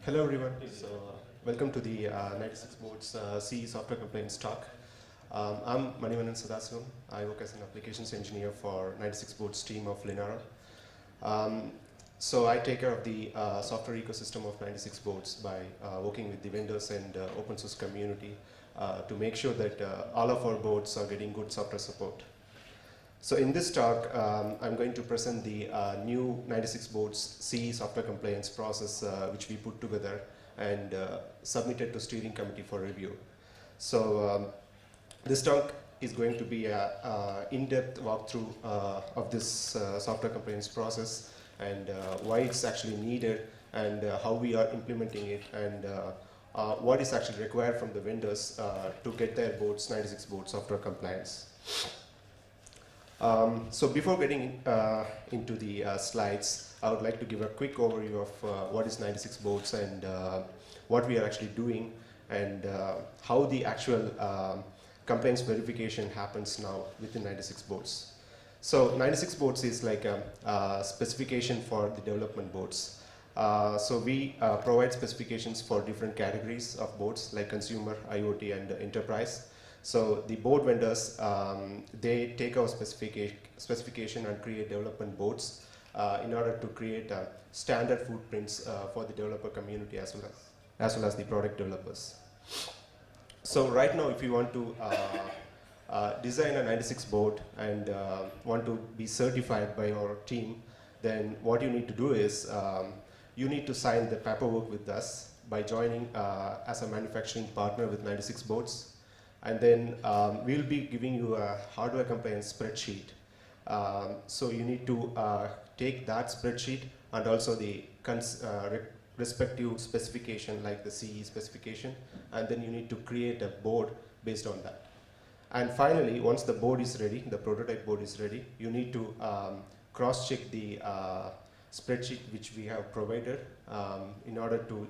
Hello everyone. So welcome to the 96Boards CE software compliance talk. I'm Manivannan Sadhasivam. I work as an applications engineer for 96Boards team of Linaro. So I take care of the software ecosystem of 96Boards by working with the vendors and open source community to make sure that all of our boards are getting good software support. So in this talk, I'm going to present the new 96Boards CE software compliance process which we put together and submitted to steering committee for review. So this talk is going to be an in-depth walkthrough of this software compliance process and why it's actually needed and how we are implementing it and what is actually required from the vendors to get their boards 96Boards software compliance. So before getting into the slides, I would like to give a quick overview of what is 96Boards and what we are actually doing and how the actual compliance verification happens now within 96Boards. So 96Boards is like a specification for the development boards. So we provide specifications for different categories of boards like consumer, IoT, and enterprise. So the board vendors, they take our specification and create development boards in order to create standard footprints for the developer community as well as the product developers. So right now, if you want to design a 96 board and want to be certified by our team, then what you need to do is you need to sign the paperwork with us by joining as a manufacturing partner with 96Boards. And then we'll be giving you a hardware compliance spreadsheet. So you need to take that spreadsheet and also the respective specification like the CE specification, and then you need to create a board based on that. And finally, once the board is ready, the prototype board is ready, you need to cross-check the spreadsheet which we have provided in order to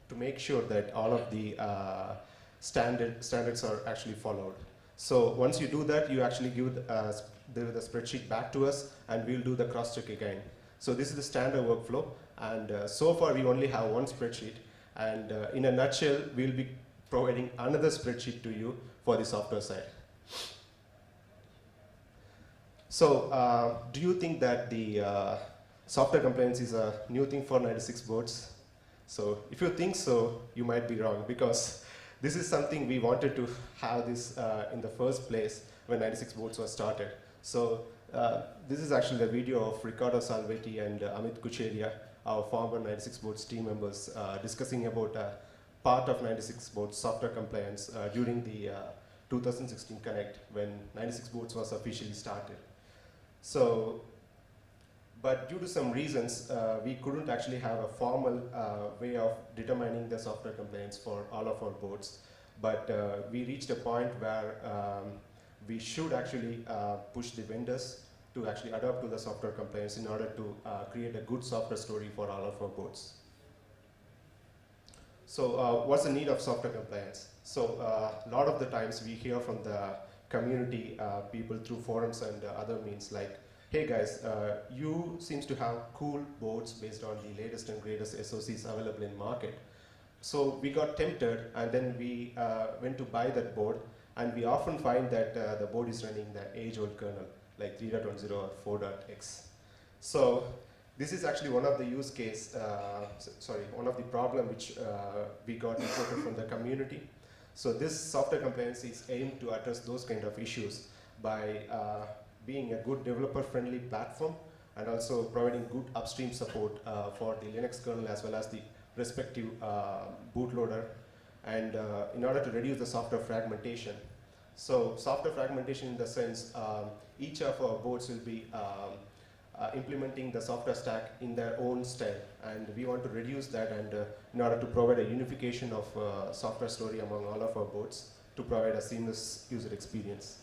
to make sure that all of the standards are actually followed. So once you do that, you actually give the spreadsheet back to us and we'll do the cross-check again. So this is the standard workflow, and so far we only have one spreadsheet, and in a nutshell, we'll be providing another spreadsheet to you for the software side. So do you think that the software compliance is a new thing for 96Boards? So if you think so, you might be wrong, because this is something we wanted to have this in the first place when 96Boards was started. So this is actually the video of Riccardo Salvetti and Amit Kucheria, our former 96Boards team members, discussing about part of 96Boards software compliance during the 2016 Connect when 96Boards was officially started. So, but due to some reasons, we couldn't actually have a formal way of determining the software compliance for all of our boards. But we reached a point where we should actually push the vendors to actually adopt to the software compliance in order to create a good software story for all of our boards. So what's the need of software compliance? So a lot of the times we hear from the community people through forums and other means like, hey guys, you seems to have cool boards based on the latest and greatest SoCs available in market. So we got tempted and then we went to buy that board, and we often find that the board is running the age-old kernel like 3.10 or 4.x. So this is actually one of the use case, one of the problem which we got reported from the community. So this software compliance is aimed to address those kind of issues by being a good developer-friendly platform and also providing good upstream support for the Linux kernel as well as the respective bootloader, and in order to reduce the software fragmentation. So software fragmentation in the sense each of our boards will be implementing the software stack in their own style, and we want to reduce that, and in order to provide a unification of software story among all of our boards to provide a seamless user experience.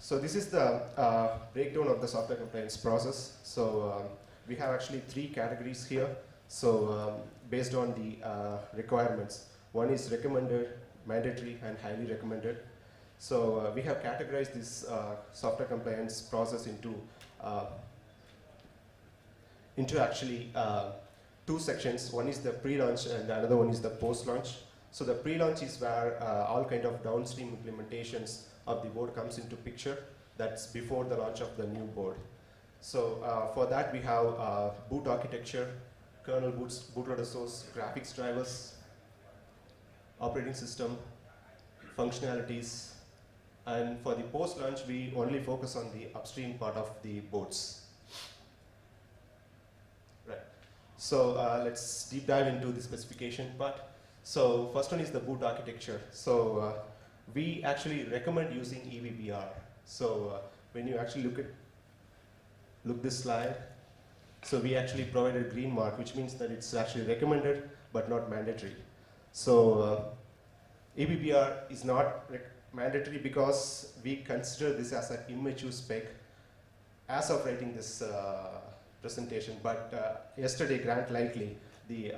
So this is the breakdown of the software compliance process. So we have actually 3 categories here. So based on the requirements, one is recommended, mandatory, and highly recommended. So we have categorized this software compliance process into into actually two sections. One is the pre-launch and another one is the post-launch. So the pre-launch is where all kind of downstream implementations of the board comes into picture. That's before the launch of the new board. So for that we have boot architecture, kernel boots, bootloader source, graphics drivers, operating system, functionalities, and for the post-launch we only focus on the upstream part of the boards. Right. So let's deep dive into the specification part. So first one is the boot architecture. So we actually recommend using EBBR. So when you actually look this slide, so we actually provided green mark, which means that it's actually recommended but not mandatory. So EBBR is not mandatory because we consider this as an immature spec as of writing this presentation. But yesterday, Grant Lightly, the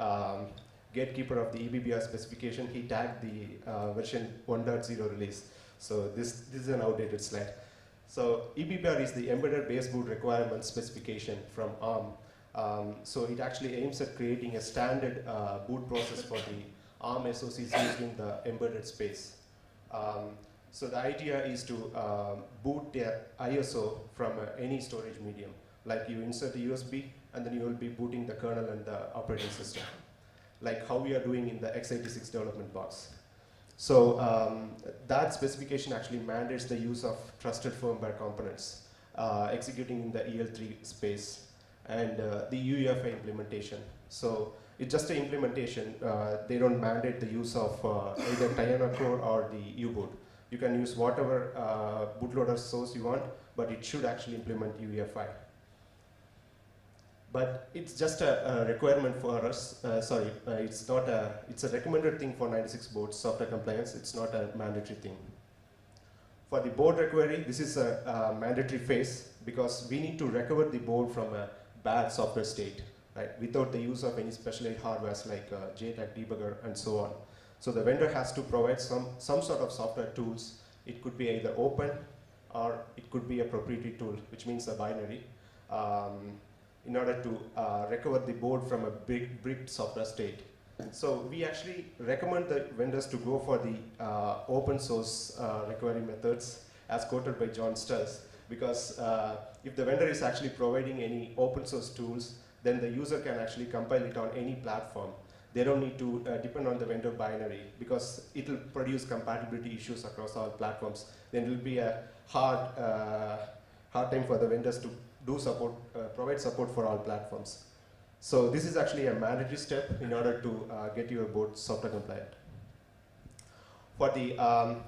gatekeeper of the EBBR specification, he tagged the version 1.0 release. So this is an outdated slide. So EBBR is the embedded base boot requirement specification from ARM. So it actually aims at creating a standard boot process for the ARM SoCs used in the embedded space. So the idea is to boot the ISO from any storage medium. Like you insert a USB and then you will be booting the kernel and the operating system, like how we are doing in the x86 development box. So that specification actually mandates the use of trusted firmware components executing in the EL3 space and the UEFI implementation. So it's just an implementation. They don't mandate the use of either Tiana core or the U-boot. You can use whatever bootloader source you want, but it should actually implement UEFI. But it's just a requirement for us. It's not it's a recommended thing for 96 boards software compliance. It's not a mandatory thing. For the board recovery, this is a mandatory phase because we need to recover the board from a bad software state, right? Without the use of any specialized hardwares like JTAG debugger and so on. So the vendor has to provide some sort of software tools. It could be either open or it could be a proprietary tool, which means a binary. In order to recover the board from a bricked software state. So we actually recommend the vendors to go for the open source recovery methods as quoted by John Stelz, because if the vendor is actually providing any open source tools, then the user can actually compile it on any platform. They don't need to depend on the vendor binary because it will produce compatibility issues across all platforms. Then it will be a hard time for the vendors to provide support for all platforms. So this is actually a mandatory step in order to get your board software compliant. For the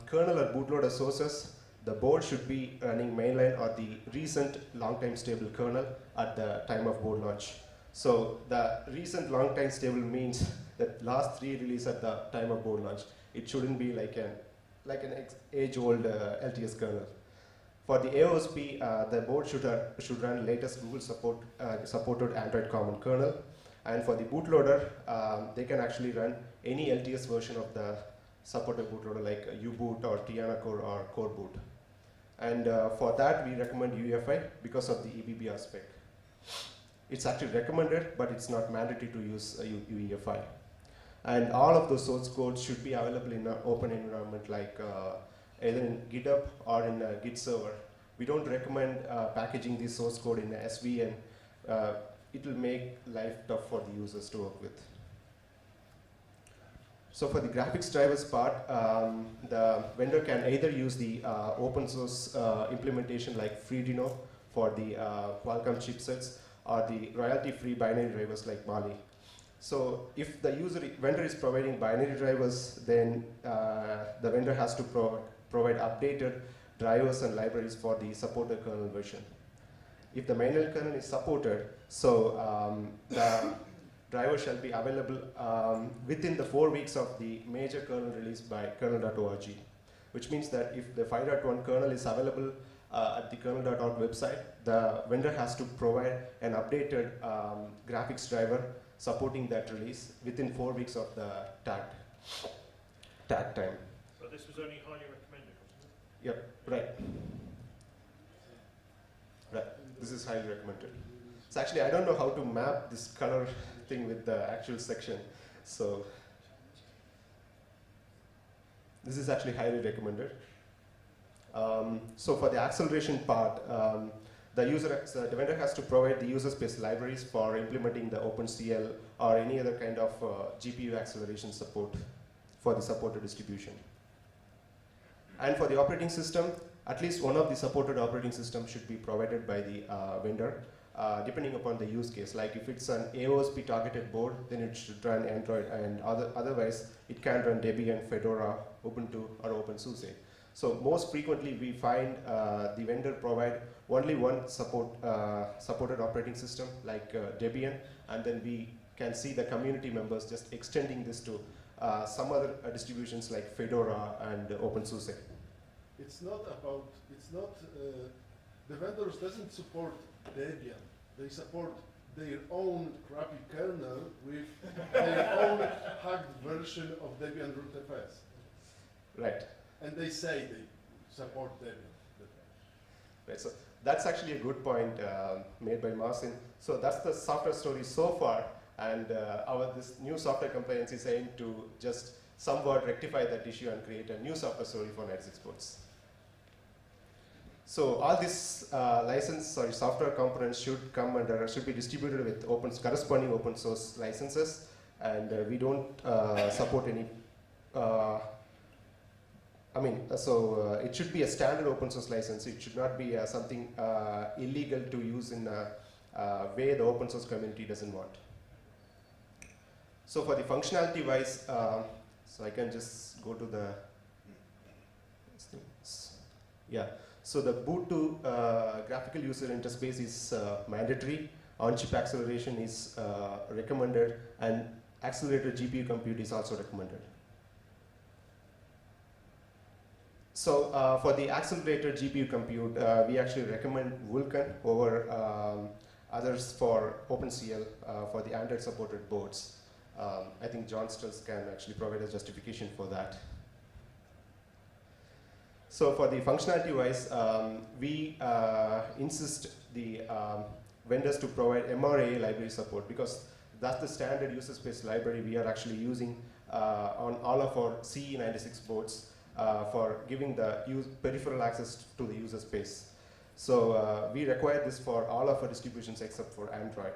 kernel or bootloader sources, the board should be running mainline or the recent long-time stable kernel at the time of board launch. So the recent long-time stable means that last 3 releases at the time of board launch. It shouldn't be like an age-old LTS kernel. For the AOSP, the board should run latest Google supported Android common kernel. And for the bootloader, they can actually run any LTS version of the supported bootloader like U-boot or Tiana core or core boot. And for that, we recommend UEFI because of the EBBR spec. It's actually recommended, but it's not mandatory to use UEFI. And all of those source codes should be available in an open environment like either in GitHub or in a Git server. We don't recommend packaging this source code in a SVN. It will make life tough for the users to work with. So for the graphics drivers part, the vendor can either use the open source implementation like FreeDino for the Qualcomm chipsets or the royalty-free binary drivers like Mali. So if the vendor is providing binary drivers, then the vendor has to provide updated drivers and libraries for the supported kernel version. If the mainline kernel is supported, so the driver shall be available within the 4 weeks of the major kernel release by kernel.org, which means that if the 5.1 kernel is available at the kernel.org website, the vendor has to provide an updated graphics driver supporting that release within 4 weeks of the tag time. But this was only highly recommended, wasn't it? Yep, right. Right, this is highly recommended. So actually, I don't know how to map this color thing with the actual section. So this is actually highly recommended. So for the acceleration part, the vendor has to provide the user space libraries for implementing the OpenCL or any other kind of GPU acceleration support for the supported distribution. And for the operating system, at least one of the supported operating systems should be provided by the vendor, depending upon the use case. Like if it's an AOSP targeted board, then it should run Android, and otherwise it can run Debian, Fedora, Ubuntu, or OpenSUSE. So most frequently we find the vendor provide only one supported operating system, like Debian, and then we can see the community members just extending this to some other distributions like Fedora and OpenSUSE. The vendors doesn't support Debian. They support their own crappy kernel with their own hacked version of Debian rootfs. Right. And they say they support Debian. Right. So that's actually a good point made by Marcin. So that's the software story so far, and this new software compliance is aimed to just somewhat rectify that issue and create a new software story for 96Boards. So all these software components should be distributed with corresponding open source licenses, and we don't support any. It should be a standard open source license. It should not be something illegal to use in a way the open source community doesn't want. So for the functionality wise, so I can just go to the. Yeah. So the boot to graphical user interface is mandatory. On-chip acceleration is recommended, and accelerated GPU compute is also recommended. So for the accelerated GPU compute, we actually recommend Vulkan over others for OpenCL for the Android supported boards. I think John Stills can actually provide a justification for that. So for the functionality wise, we insist the vendors to provide MRAA library support, because that's the standard user space library we are actually using on all of our CE96 boards for giving the peripheral access to the user space. So we require this for all of our distributions except for Android.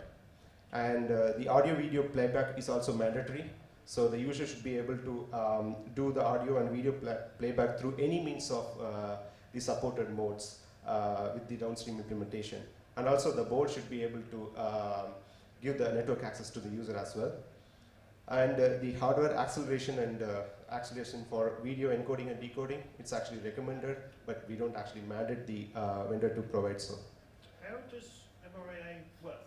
And the audio video playback is also mandatory. So the user should be able to do the audio and video playback through any means of the supported modes with the downstream implementation. And also the board should be able to give the network access to the user as well. And the hardware acceleration and acceleration for video encoding and decoding, it's actually recommended, but we don't actually mandate the vendor to provide so. How does MRAA work?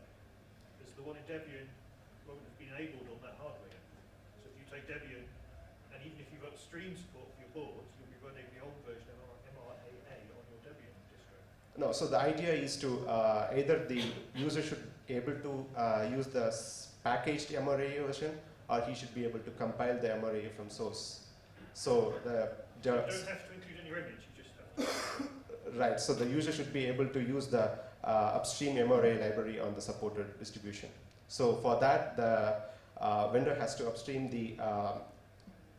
Because the one in Debian won't have been enabled on that hardware. So if you take Debian, and even if you've got stream support for your boards, you'll be running the old version of MRAA on your Debian distro. No, so the idea is to either the user should be able to use the packaged MRAA version, or he should be able to compile the MRAA from source. So you don't have to include any image, you just have to. Right, so the user should be able to use the upstream MRAA library on the supported distribution. So for that, the vendor has to upstream the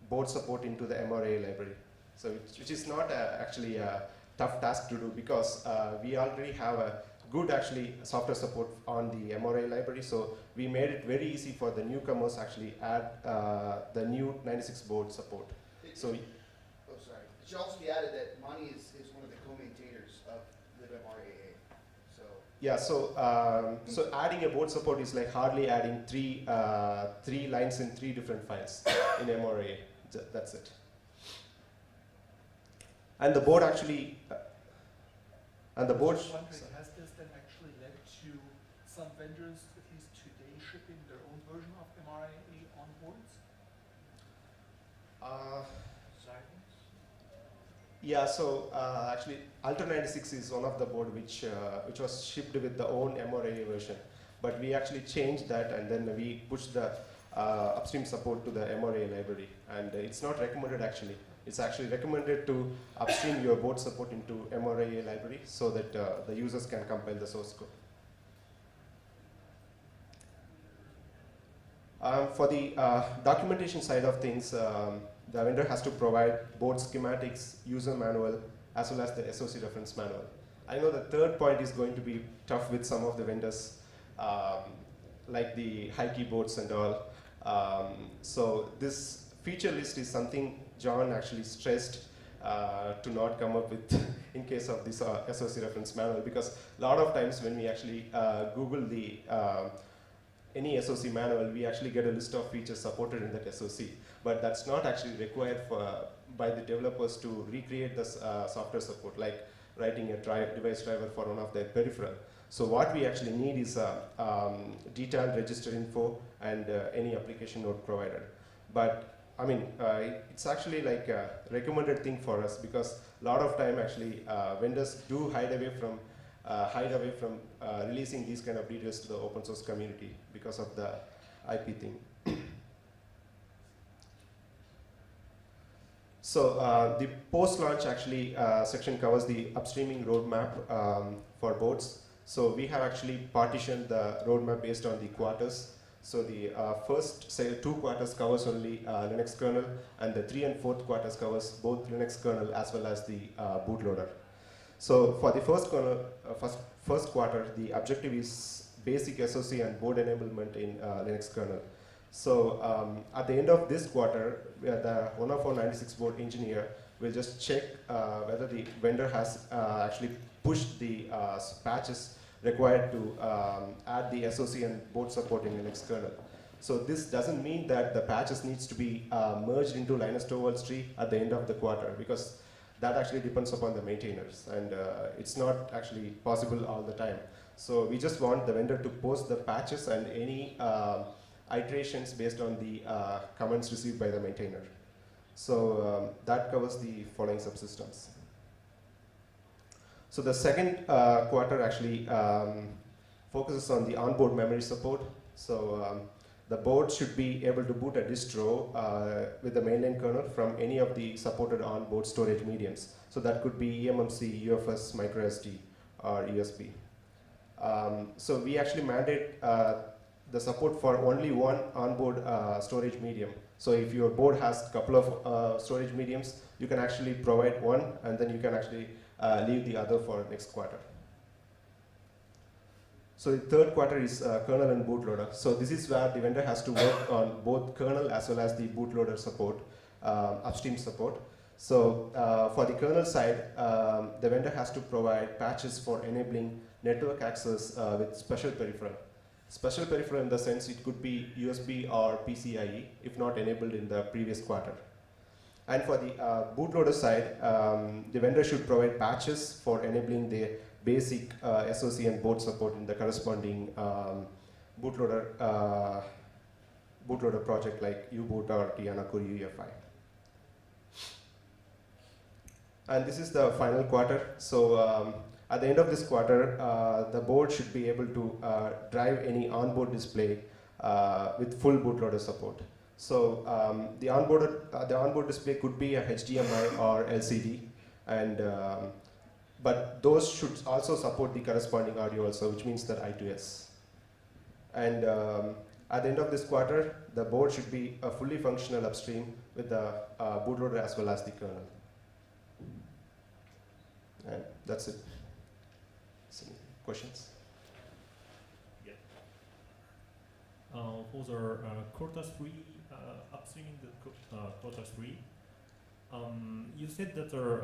board support into the MRAA library. So which is not actually a tough task to do, because we already have a good actually software support on the MRAA library. So we made it very easy for the newcomers actually add the new 96 board support. So. Oh, sorry. It should also be added that Mani is one of the co-maintainers of libmRAA. So. Yeah. So so adding a board support is like hardly adding three lines in 3 different files in MRAA. That's it. And the board actually. And the board. Has this then actually led to some vendors, at least today, shipping their own version of MRAA on boards? Yeah, so actually Alter 96 is one of the board which was shipped with the own MRAA version. But we actually changed that, and then we pushed the upstream support to the MRAA library. And it's not recommended actually. It's actually recommended to upstream your board support into MRAA library so that the users can compile the source code. For the documentation side of things, the vendor has to provide board schematics, user manual, as well as the SOC reference manual. I know the third point is going to be tough with some of the vendors, like the high keyboards and all. So this feature list is something John actually stressed to not come up with in case of this SOC reference manual, because a lot of times when we actually Google the any SOC manual, we actually get a list of features supported in that SOC, but that's not actually required by the developers to recreate this software support, like writing a device driver for one of their peripheral. So what we actually need is detailed register info and any application node provided. But I mean, it's actually like a recommended thing for us, because a lot of time actually vendors do hide away from releasing these kind of details to the open source community because of the IP thing. So the post-launch actually section covers the upstreaming roadmap for boards. So we have actually partitioned the roadmap based on the quarters. So the first, say, 2 quarters covers only Linux kernel, and the 3 and 4th quarters covers both Linux kernel as well as the bootloader. So for the first quarter, the objective is basic SOC and board enablement in Linux kernel. So at the end of this quarter, one of our 96 board engineer will just check whether the vendor has actually pushed the patches required to add the SOC and board support in Linux kernel. So this doesn't mean that the patches needs to be merged into Linus Torvalds tree at the end of the quarter, because that actually depends upon the maintainers, and it's not actually possible all the time. So we just want the vendor to post the patches and any iterations based on the comments received by the maintainer. So that covers the following subsystems. So the second quarter actually focuses on the onboard memory support. So the board should be able to boot a distro with the mainline kernel from any of the supported onboard storage mediums. So that could be eMMC, UFS, microSD, or USB. So we actually mandate the support for only one onboard storage medium. So if your board has a couple of storage mediums, you can actually provide one, and then you can actually leave the other for next quarter. So the third quarter is kernel and bootloader. So this is where the vendor has to work on both kernel as well as the bootloader support, upstream support. So for the kernel side, the vendor has to provide patches for enabling network access with special peripheral. Special peripheral in the sense it could be USB or PCI-E if not enabled in the previous quarter. And for the bootloader side, the vendor should provide patches for enabling the basic SOC and board support in the corresponding bootloader project like U-boot or Tianakuri UEFI. And this is the final quarter. So at the end of this quarter, the board should be able to drive any onboard display with full bootloader support. So the onboard display could be a HDMI or LCD, and but those should also support the corresponding audio also, which means that I2S. And at the end of this quarter, the board should be a fully functional upstream with the bootloader as well as the kernel. And that's it. Any questions? Yeah. For the quarter 3, upstreaming the quarter 3, you said that the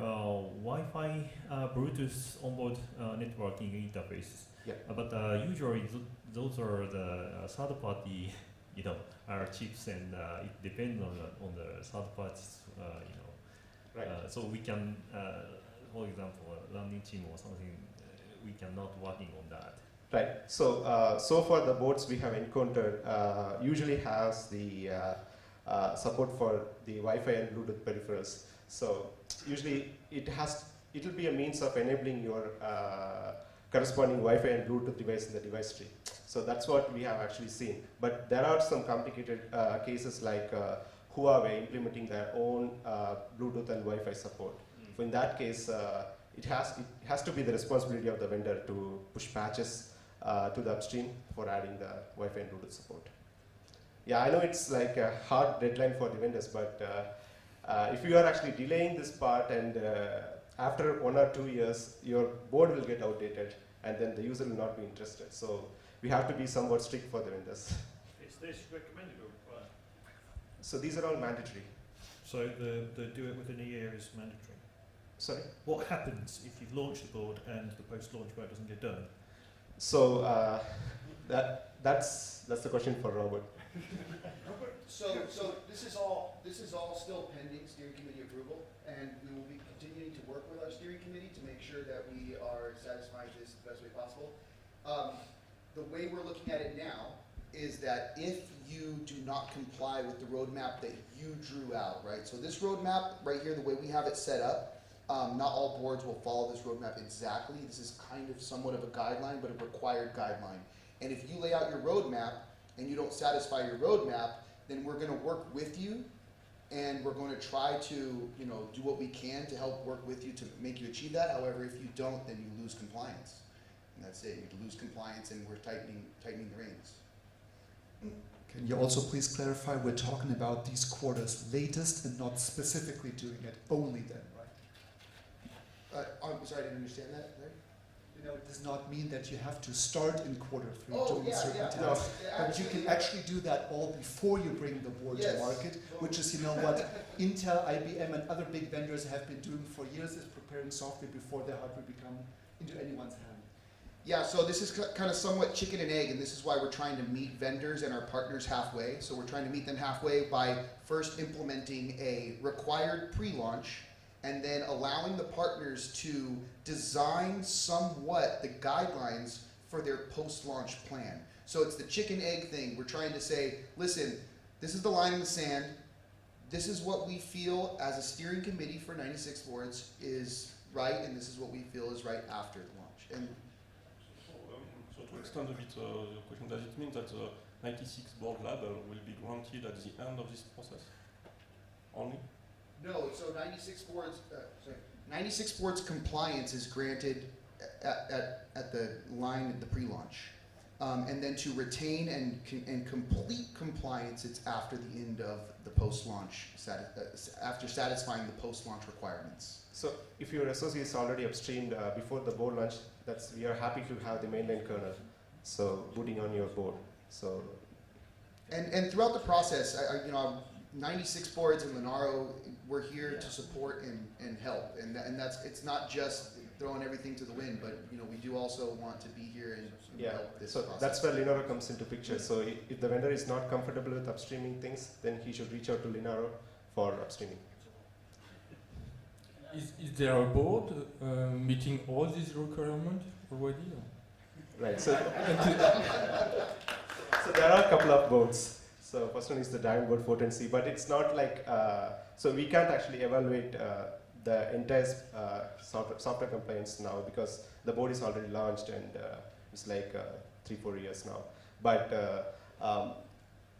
Wi-Fi Bluetooth onboard networking interfaces. Yeah. But usually those are the third-party, chips, and it depends on the third parties, Right. So we can, for example, running team or something, we cannot working on that. Right. So so far the boards we have encountered usually has the support for the Wi-Fi and Bluetooth peripherals. So usually it'll be a means of enabling your corresponding Wi-Fi and Bluetooth device in the device tree. So that's what we have actually seen. But there are some complicated cases like Huawei implementing their own Bluetooth and Wi-Fi support. So in that case, it has to be the responsibility of the vendor to push patches to the upstream for adding the Wi-Fi and Bluetooth support. Yeah, I know it's like a hard deadline for the vendors, but if you are actually delaying this part and after 1 or 2 years, your board will get outdated and then the user will not be interested. So we have to be somewhat strict for the vendors. Is this recommended or required? So these are all mandatory. So the do it within a year is mandatory. Sorry? What happens if you've launched the board and the post-launch work doesn't get done? So that's the question for Robert. So this is all still pending steering committee approval, and we will be continuing to work with our steering committee to make sure that we are satisfying this the best way possible. The way we're looking at it now is that if you do not comply with the roadmap that you drew out, right? So this roadmap right here, the way we have it set up, not all boards will follow this roadmap exactly. This is kind of somewhat of a guideline, but a required guideline. And if you lay out your roadmap and you don't satisfy your roadmap, then we're going to work with you, and we're going to try to, you know, do what we can to help work with you to make you achieve that. However, if you don't, then you lose compliance, and that's it. You lose compliance, and we're tightening the reins. Can you also please clarify, we're talking about these quarters latest and not specifically doing it only then, right? I'm sorry, I didn't understand that. Right? You know, it does not mean that you have to start in quarter 3 Oh, doing yeah, certain yeah. tasks. No, But you can actually do that all before you bring the board Yes. to market, which is, you know what, Intel, IBM, and other big vendors have been doing for years, is preparing software before the hardware become into anyone's hand. Yeah, so this is kind of somewhat chicken and egg, and this is why we're trying to meet vendors and our partners halfway. So we're trying to meet them halfway by first implementing a required pre-launch, and then allowing the partners to design somewhat the guidelines for their post-launch plan. So it's the chicken-egg thing. We're trying to say, listen, this is the line in the sand. This is what we feel as a steering committee for 96 boards is right, and this is what we feel is right after the launch. And So to extend a bit the question, does it mean that the 96 board label will be granted at the end of this process only? no, so 96 boards compliance is granted at the line at the pre-launch. And then to retain and complete compliance, it's after the end of the post-launch, after satisfying the post-launch requirements. So if your SOC is already upstreamed before the board launch, we are happy to have the mainline kernel, so booting on your board. So And throughout the process, you know, 96 boards and Linaro, we're here to support and help. And that's, it's not just throwing everything to the wind, but you know, we do also want to be here and yeah, help this so process. that's where Linaro comes into picture. So if the vendor is not comfortable with upstreaming things, then he should reach out to Linaro for upstreaming. Is there a board meeting all these requirements already? Right. So, so there are a couple of boards. So first one is the Diamond Board 410C, but it's not like so we can't actually evaluate the entire software compliance now because the board is already launched and it's like 3-4 years now. But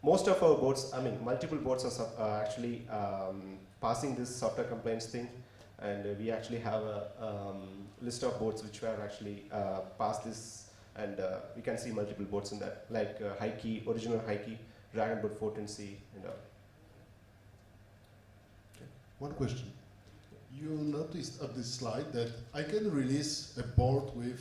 most of our boards, I mean, multiple boards are actually passing this software compliance thing, and we actually have a list of boards which have actually passed this, and we can see multiple boards in that, like Hikey, original Hikey, Dragon Board 410C, and all. One question. You noticed at this slide that I can release a board with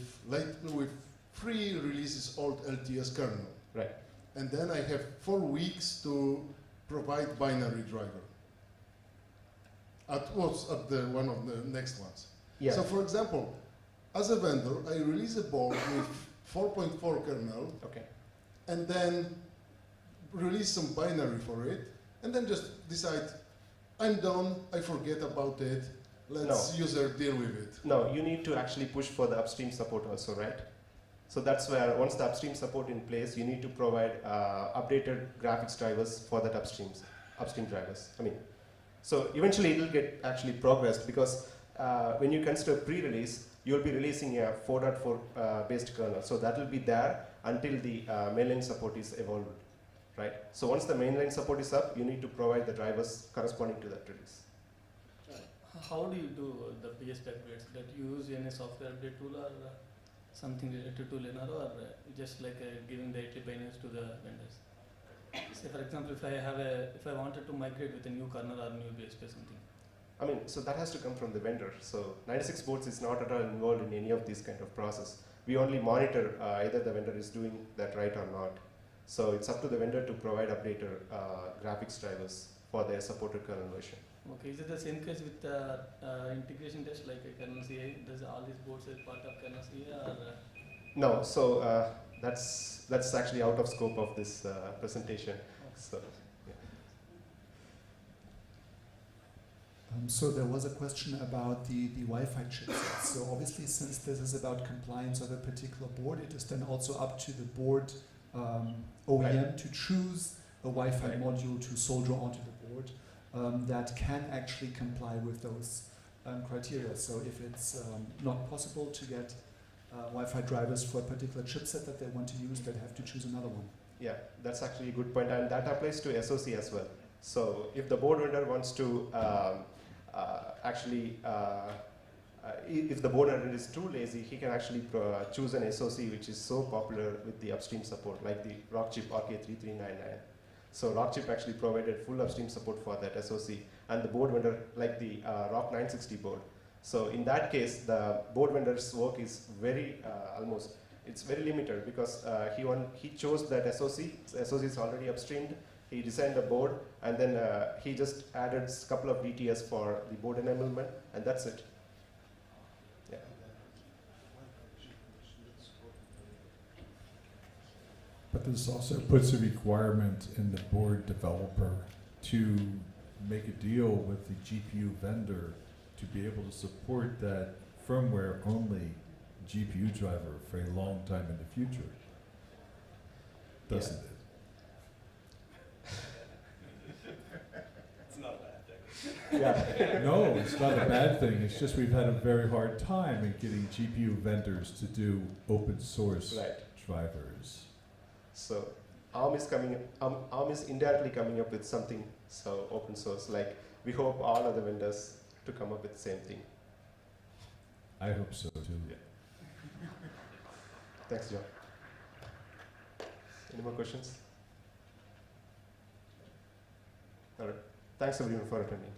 3 releases old LTS kernel. Right. And then I have 4 weeks to provide binary driver. At the one of the next ones. Yeah. So for example, as a vendor, I release a board with 4.4 kernel, Okay. and then release some binary for it, and then just decide, I'm done, I forget about it, let's user deal with it. No, you need to actually push for the upstream support also, right? So that's where once the upstream support in place, you need to provide updated graphics drivers for that upstream drivers. I mean, so eventually it will get actually progressed because when you consider pre-release, you'll be releasing a 4.4 based kernel. So that will be there until the mainline support is evolved, right? So once the mainline support is up, you need to provide the drivers corresponding to that release. How do you do the biggest upgrades? That you use any software update tool or something related to Linaro, or just like giving the 80 binaries to the vendors? Say for example, if I wanted to migrate with a new kernel or new BSP or something. I mean, so that has to come from the vendor. So 96Boards is not at all involved in any of these kind of process. We only monitor either the vendor is doing that right or not. So it's up to the vendor to provide updated graphics drivers for their supported kernel version. Okay, is it the same case with integration test like a kernel CA? Does all these boards are part of kernel CA or? No, so that's actually out of scope of this presentation. So, yeah. So there was a question about the Wi-Fi chipset. So obviously, since this is about compliance of a particular board, it is then also up to the board OEM to choose a Wi-Fi module to solder onto the board that can actually comply with those criteria. So if it's not possible to get Wi-Fi drivers for a particular chipset that they want to use, they'd have to choose another one. Yeah, that's actually a good point, and that applies to SoC as well. So if the board vendor wants to if the board vendor is too lazy, he can actually choose an SoC which is so popular with the upstream support, like the Rockchip RK3399. So Rockchip actually provided full upstream support for that SoC, and the board vendor, like the Rock960 board. So in that case, the board vendor's work is very it's very limited because he chose that SoC. The SoC is already upstreamed. He designed a board, and then he just added a couple of DTS for the board enablement, and that's it. Yeah. But this also puts a requirement in the board developer to make a deal with the GPU vendor to be able to support that firmware only GPU driver for a long time in the future. Doesn't it? It's not a bad thing. Yeah. No, it's not a bad thing. It's just we've had a very hard time in getting GPU vendors to do open source drivers. So ARM is indirectly coming up with something so open source. Like we hope all other vendors to come up with the same thing. I hope so too. Yeah. Thanks, John. Any more questions? All right. Thanks everyone for attending.